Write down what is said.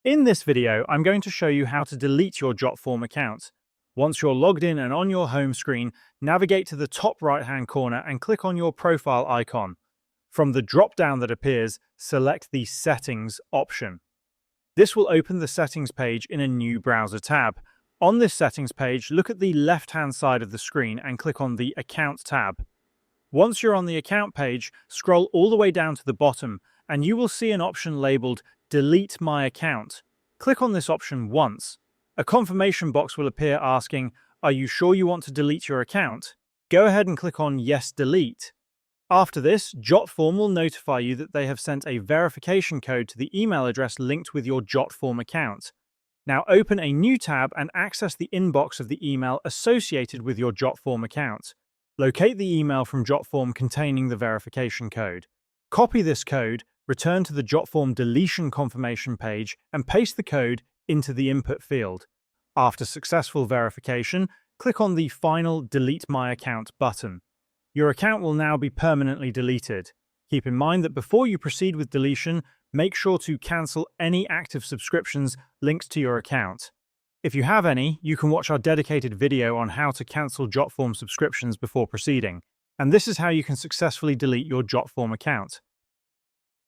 In this video, I'm going to show you how to delete your Jotform account. Once you're logged in and on your home screen, navigate to the top right-hand corner and click on your profile icon. From the drop-down that appears, select the Settings option. This will open the Settings page in a new browser tab. On this Settings page, look at the left-hand side of the screen and click on the Account tab. Once you're on the Account page, scroll all the way down to the bottom and you will see an option labeled Delete My Account. Click on this option once. A confirmation box will appear asking, "Are you sure you want to delete your account?" Go ahead and click on Yes, Delete. After this, Jotform will notify you that they have sent a verification code to the email address linked with your Jotform account. Now open a new tab and access the inbox of the email associated with your Jotform account. Locate the email from Jotform containing the verification code. Copy this code, return to the Jotform deletion confirmation page, and paste the code into the input field. After successful verification, click on the final Delete My Account button. Your account will now be permanently deleted. Keep in mind that before you proceed with deletion, make sure to cancel any active subscriptions linked to your account. If you have any, you can watch our dedicated video on how to cancel Jotform subscriptions before proceeding. And this is how you can successfully delete your Jotform account.